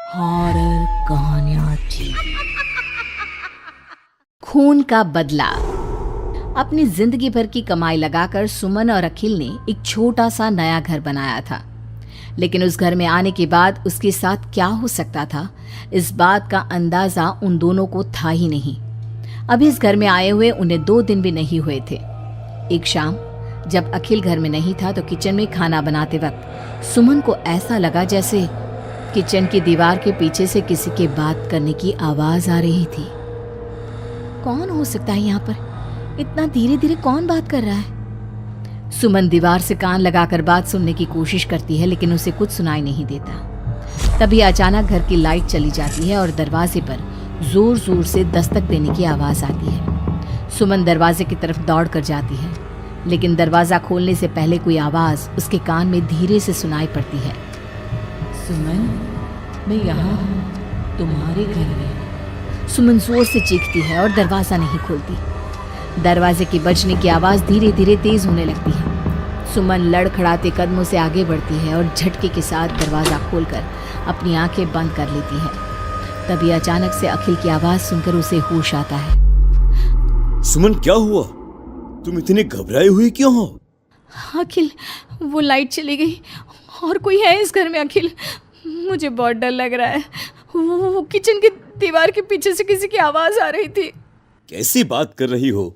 Horror कहानियां थी। खून का बदला। अपनी जिंदगी भर की कमाई लगाकर सुमन और अखिल ने एक छोटा सा नया घर बनाया था, लेकिन उस घर में आने के बाद उसके साथ क्या हो सकता था, इस बात का अंदाजा उन दोनों को था ही नहीं। अभी इस घर में आए हुए उन्हें 2 दिन भी नहीं हुए थे। एक शाम जब अखिल घर में नहीं था तो किचन में खाना बनाते वक्त सुमन को ऐसा लगा जैसे किचन की दीवार के पीछे से किसी के बात करने की आवाज आ रही थी। कौन हो सकता है यहाँ पर? इतना धीरे धीरे कौन बात कर रहा है? सुमन दीवार से कान लगाकर बात सुनने की कोशिश करती है, लेकिन उसे कुछ सुनाई नहीं देता। तभी अचानक घर की लाइट चली जाती है और दरवाजे पर जोर जोर से दस्तक देने की आवाज आती है। सुमन दरवाजे की तरफ दौड़ कर जाती है, लेकिन दरवाजा खोलने से पहले कोई आवाज उसके कान में धीरे से सुनाई पड़ती है। सुमन, मैं यहाँ हूँ, तुम्हारे घर में। सुमन जोर से चीखती है और दरवाजा नहीं खोलती। दरवाजे के बजने की आवाज धीरे धीरे तेज होने लगती है। सुमन लड़खड़ाते कदमों से आगे बढ़ती है और झटके के साथ दरवाजा खोलकर अपनी आंखें बंद कर लेती है। तभी अचानक से अखिल की आवाज सुनकर उसे होश आता है। सुमन, क्या हुआ? तुम इतनी घबराई हुई क्यों हो? अखिल, वो लाइट चली गई और कोई है इस घर में। अखिल, मुझे बहुत डर लग रहा है। वो किचन की दीवार के पीछे से किसी की आवाज आ रही थी। कैसी बात कर रही हो?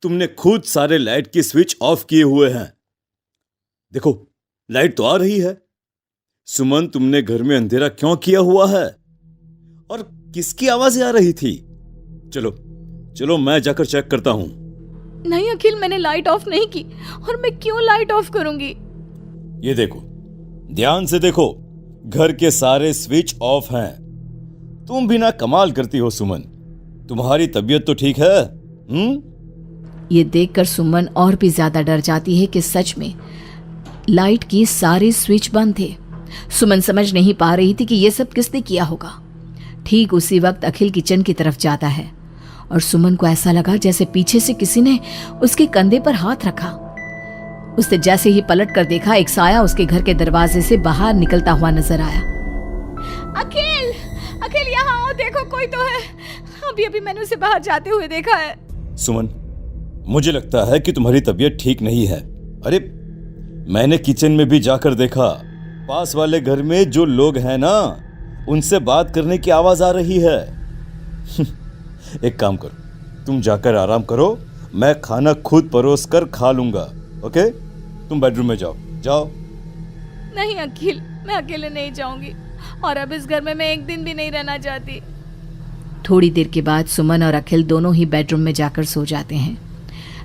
तुमने खुद सारे लाइट की स्विच ऑफ किए हुए हैं। देखो, लाइट तो आ रही है। सुमन, तुमने घर में अंधेरा क्यों किया हुआ है? और किसकी आवाजें आ रही थी? चलो चलो, मैं जाकर चेक करता हूं। नहीं अखिल, मैंने लाइट ऑफ नहीं की। और मैं क्यों लाइट ऑफ करूंगी? ये देखो, ध्यान से देखो, घर के सारे स्विच ऑफ हैं। तुम भी ना कमाल करती हो सुमन। तुम्हारी तबीयत तो ठीक है? ये देखकर सुमन और भी ज्यादा डर जाती है कि सच में लाइट की सारे स्विच बंद थे। सुमन समझ नहीं पा रही थी कि ये सब किसने किया होगा। ठीक उसी वक्त अखिल किचन की तरफ जाता है और सुमन को ऐसा लगा जैसे पीछे से किसी ने उसके कंधे पर हाथ रखा। उसने जैसे ही पलट कर देखा, एक साया उसके घर के दरवाजे से बाहर निकलता हुआ नजर आया। अखिल, अखिल यहाँ आओ, देखो कोई तो है। अभी अभी मैंने उसे बाहर जाते हुए देखा है। सुमन, मुझे लगता है कि तुम्हारी तबीयत ठीक नहीं है। अरे, मैंने किचन में भी जाकर देखा। पास वाले घर में जो लोग हैं ना, उनसे बात करने की आवाज आ रही है। एक काम करो, तुम जाकर आराम करो, मैं खाना खुद परोस कर खा लूंगा। ओके? तुम बेडरूम में जाओ। जाओ। नहीं अखिल, मैं अकेले नहीं जाऊंगी और अब इस घर में मैं एक दिन भी नहीं रहना चाहती। थोड़ी देर के बाद सुमन और अखिल दोनों ही बेडरूम में जाकर सो जाते हैं।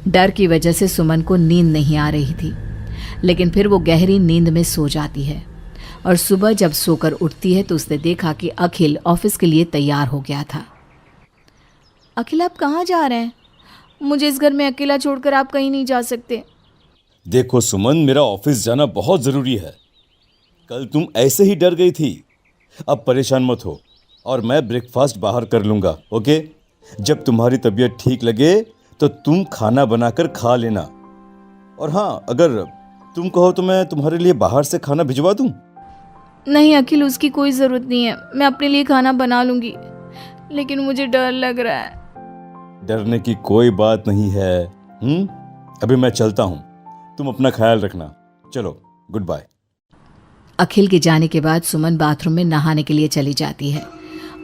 डर की वजह से सुमन को नींद नहीं आ रही थी, लेकिन फिर वो गहरी नींद में सो जाती है और सुबह जब सोकर उठती है तो उसने देखा कि अखिल ऑफिस के लिए तैयार हो गया था। अखिल, आप कहाँ जा रहे हैं? मुझे इस घर में अकेला छोड़कर आप कहीं नहीं जा सकते। देखो सुमन, मेरा ऑफिस जाना बहुत जरूरी है। कल तुम ऐसे ही डर गई थी। अब परेशान मत हो और मैं ब्रेकफास्ट बाहर कर लूंगा। ओके? जब तुम्हारी तबीयत ठीक लगे तो तुम खाना बनाकर खा लेना। और हाँ, अगर तुम कहो तो मैं तुम्हारे लिए बाहर से खाना भिजवा दूं। नहीं अखिल, उसकी कोई ज़रूरत नहीं है। मैं अपने लिए खाना बना लूंगी, लेकिन मुझे डर लग रहा है। डरने की कोई बात नहीं है। अभी मैं चलता हूँ, तुम अपना ख्याल रखना। चलो, गुड बाय। अखिल के जाने के बाद सुमन बाथरूम में नहाने के लिए चली जाती है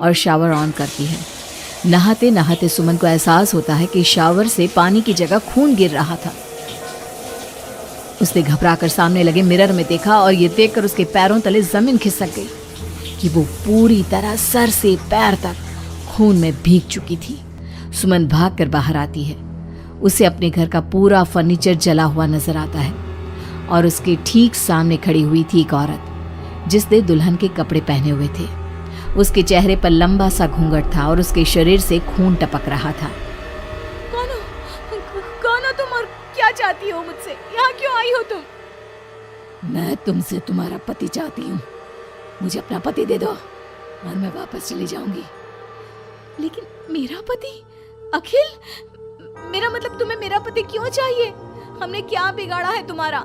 और शावर ऑन करती है। नहाते नहाते सुमन को एहसास होता है कि शावर से पानी की जगह खून गिर रहा था। उसने घबराकर सामने लगे मिरर में देखा और ये देखकर उसके पैरों तले जमीन खिसक गई कि वो पूरी तरह सर से पैर तक खून में भीग चुकी थी। सुमन भागकर बाहर आती है। उसे अपने घर का पूरा फर्नीचर जला हुआ नजर आता है और उसके ठीक सामने खड़ी हुई थी एक औरत जिसने दुल्हन के कपड़े पहने हुए थे। उसके चेहरे पर लंबा सा घूंघट था और उसके शरीर से खून टपक रहा था। कौन हो तुम और क्या चाहती हो मुझसे? यहाँ क्यों आई हो तुम? मैं तुमसे तुम्हारा पति चाहती हूँ। मुझे अपना पति दे दो और मैं वापस चली जाऊंगी। लेकिन मेरा पति? अखिल, मेरा मतलब तुम्हें मेरा पति क्यों चाहिए? हमने क्या बिगाड़ा है तुम्हारा?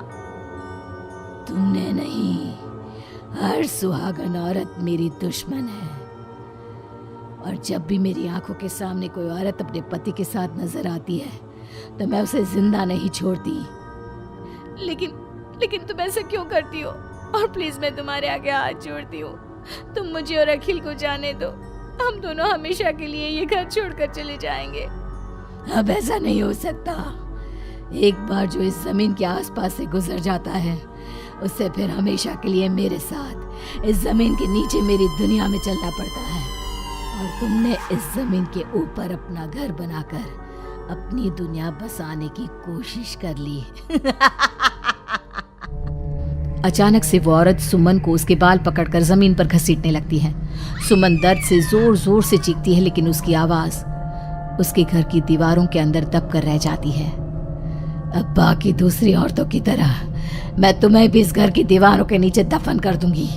तुमने नहीं, हर सुहागन औरत मेरी दुश्मन है, और जब भी मेरी आंखों के सामने कोई औरत अपने पति के साथ नजर आती है तो मैं उसे जिंदा नहीं छोड़ती। लेकिन तुम ऐसा क्यों करती हो? और प्लीज मैं तुम्हारे आगे हाथ जोड़ती हूँ, तुम मुझे और अखिल को जाने दो। हम दोनों हमेशा के लिए ये घर छोड़कर चले जाएंगे। अब ऐसा नहीं हो सकता। एक बार जो इस जमीन के आसपास से गुजर जाता है उससे फिर हमेशा के लिए मेरे साथ इस जमीन के नीचे मेरी दुनिया में चलना पड़ता है। और तुमने इस जमीन के ऊपर अपना घर बनाकर अपनी दुनिया बसाने की कोशिश कर ली। अचानक से वो औरत सुमन को उसके बाल पकड़कर जमीन पर घसीटने लगती है। सुमन दर्द से जोर जोर से चीखती है, लेकिन उसकी आवाज उसके घर की दीवारों के अंदर दब कर रह जाती है। अब बाकी दूसरी औरतों की तरह मैं तुम्हें भी इस घर की दीवारों के नीचे दफन कर दूंगी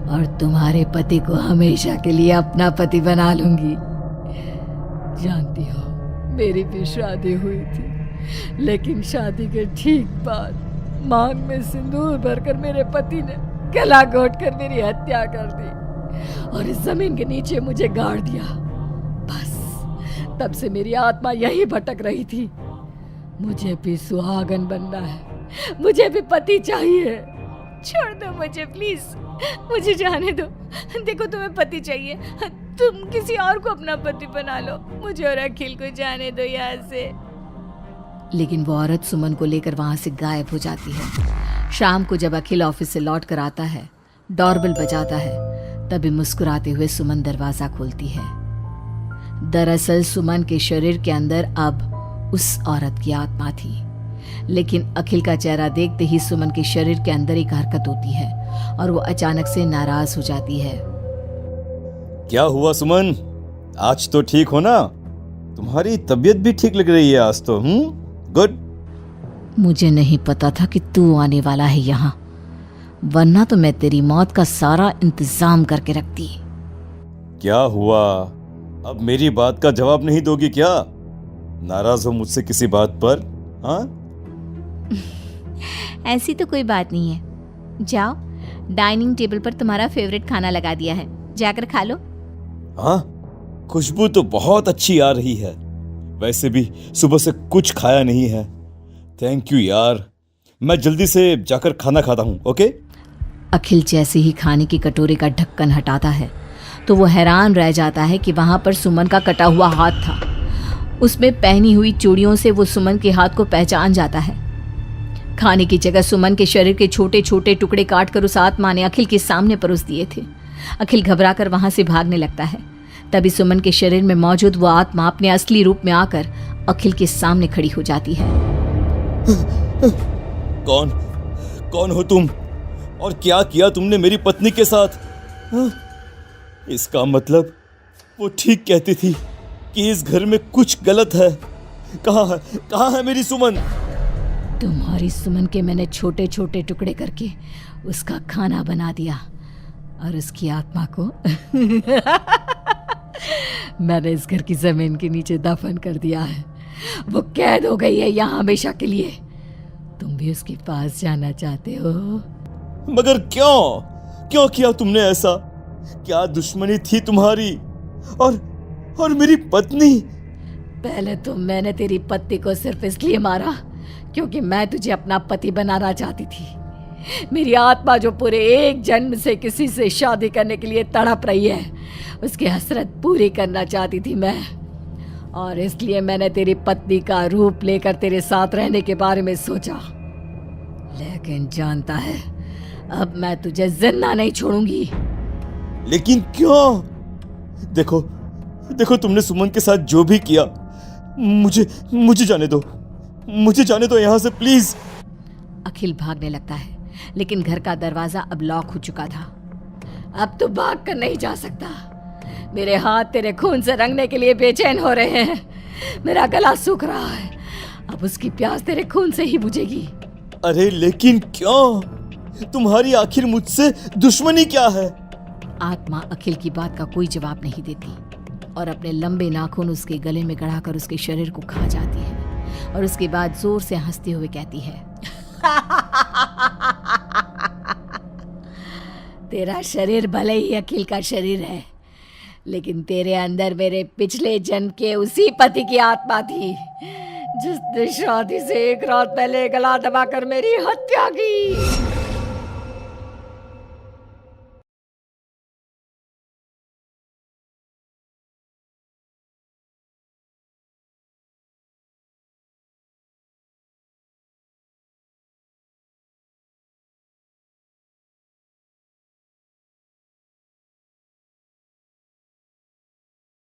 और तुम्हारे पति को हमेशा के लिए अपना पति बना लूंगी। जानती हो, मेरी भी शादी हुई थी, लेकिन शादी के ठीक बाद मांग में सिंदूर भरकर मेरे पति ने गला घोट कर मेरी हत्या कर दी और इस जमीन के नीचे मुझे गाड़ दिया। बस तब से मेरी आत्मा यही भटक रही थी। मुझे भी सुहागन बनना है, मुझे भी पति चाहिए। छोड़ दो मुझे प्लीज, मुझे जाने दो। देखो तुम्हें पति चाहिए, तुम किसी और को अपना पति बना लो। मुझे और अखिल को जाने दो यहाँ से। लेकिन वो औरत सुमन को लेकर वहां से गायब हो जाती है। शाम को जब अखिल ऑफिस से लौट कर आता है, डोरबेल बजाता है, तभी मुस्कुराते हुए सुमन दरवाजा खोलती है। दरअसल सुमन के शरीर के अंदर अब उस औरत की आत्मा थी, लेकिन अखिल का चेहरा देखते ही सुमन के शरीर के अंदर एक हरकत होती है और वो अचानक से नाराज हो जाती है। क्या हुआ सुमन? आज तो ठीक हो ना? तुम्हारी तबीयत भी ठीक लग रही है आज तो। गुड। मुझे नहीं पता था कि तू आने वाला है यहाँ, वरना तो मैं तेरी मौत का सारा इंतजाम करके रखती। क्या हुआ? अब मेरी बात का जवाब नहीं दोगी क्या? नाराज हो मुझसे किसी बात पर? हाँ? ऐसी तो कोई बात नहीं है। जाओ, डाइनिंग टेबल पर तुम्हारा फेवरेट खाना लगा दिया है, जाकर खा लो। हाँ, खुशबू तो बहुत अच्छी आ रही है। वैसे भी सुबह से कुछ खाया नहीं है। थैंक यू यार, मैं जल्दी से जाकर खाना खाता हूँ। ओके? अखिल जैसे ही खाने की कटोरे का ढक्कन हटाता है तो वो हैरान रह जाता है कि वहां पर सुमन का कटा हुआ हाथ था। उसमें पहनी हुई चूड़ियों से वो सुमन के हाथ को पहचान जाता है। खाने की जगह सुमन के शरीर के छोटे छोटे टुकड़े काटकर उस आत्मा ने अखिल के सामने परोस दिए थे। अखिल घबराकर वहां से भागने लगता है। तभी सुमन के शरीर में मौजूद वो आत्मा अपने असली रूप में आकर अखिल के सामने खड़ी हो जाती है। कौन हो तुम? और क्या किया तुमने मेरी पत्नी के साथ? इसका मतलब वो ठीक कहती थी कि इस घर में कुछ गलत है। कहाँ है मेरी सुमन? तुम्हारी सुमन के मैंने छोटे छोटे टुकड़े करके उसका खाना बना दिया और उसकी आत्मा को मैंने इस घर की जमीन के नीचे दफन कर दिया है। वो कैद हो गई है यहाँ हमेशा के लिए। तुम भी उसके पास जाना चाहते हो? मगर क्यों किया तुमने ऐसा? क्या दुश्मनी थी तुम्हारी और मेरी पत्नी? पहले तो मैंने तेरी पत्नी को सिर्फ इसलिए मारा क्योंकि मैं तुझे अपना पति बनाना चाहती थी। मेरी आत्मा जो पूरे एक जन्म से किसी से शादी करने के लिए तड़प रही है, उसकी हसरत पूरी करना चाहती थी मैं। और इसलिए मैंने तेरी पत्नी का रूप लेकर तेरे साथ रहने के बारे में सोचा। लेकिन जानता है, अब मैं तुझे जिंदा नहीं छोड़ूंगी। लेकिन क्यों? देखो तुमने सुमन के साथ जो भी किया, मुझे जाने दो यहाँ से प्लीज। अखिल भागने लगता है, लेकिन घर का दरवाजा अब लॉक हो चुका था। अब तो भाग कर नहीं जा सकता। मेरे हाथ तेरे खून से रंगने के लिए बेचैन हो रहे हैं। मेरा गला सूख रहा है, अब उसकी प्यास तेरे खून से ही बुझेगी। अरे लेकिन क्यों? तुम्हारी आखिर मुझसे दुश्मनी क्या है? आत्मा अखिल की बात का कोई जवाब नहीं देती और अपने लंबे नाखून उसके गले में गड़ाकर उसके शरीर को खा जाती है और उसके बाद जोर से हंसते हुए कहती है, तेरा शरीर भले ही अखिल का शरीर है, लेकिन तेरे अंदर मेरे पिछले जन्म के उसी पति की आत्मा थी जिसने शादी से एक रात पहले गला दबाकर मेरी हत्या की।